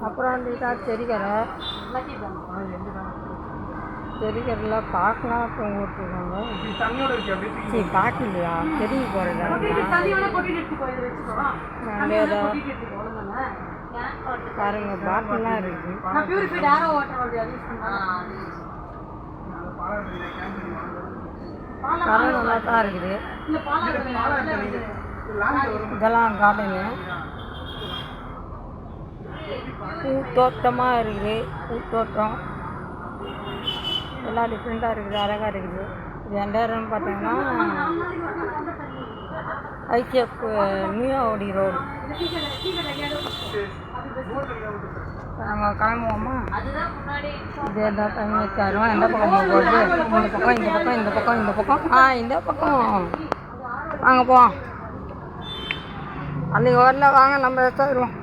அப்புறம் வந்துட்டா செடிக்கரை செடிக்கரையில் பார்க்கலாம் அப்புறம் ஓட்டுருக்காங்க. சரி பார்க்க இல்லையா செடிக்கு போகிறதா பாருங்க பாட்டிலாம் இருக்குது. கரை நல்லா தான் இருக்குது. இதெல்லாம் கார்டனு பூத்தோட்டமாக இருக்குது. பூத்தோட்டம் எல்லாம் டிஃப்ரெண்ட்டாக இருக்குது, அழகாக இருக்குது. இது எந்த இடம்னு பார்த்தீங்கன்னா ஐசிஎஃப் நியூஆவடி ரோடு. நம்ம கிளம்புவோமா? இது எந்த டைம் வச்சாரும் எந்த பக்கம் போகுது? இந்த பக்கம் இந்த பக்கம் இந்த பக்கம் இந்த பக்கம் இந்த பக்கம் வாங்க போவோம். அன்றைக்கி வரல வாங்க நம்ம எடுத்து வருவோம்.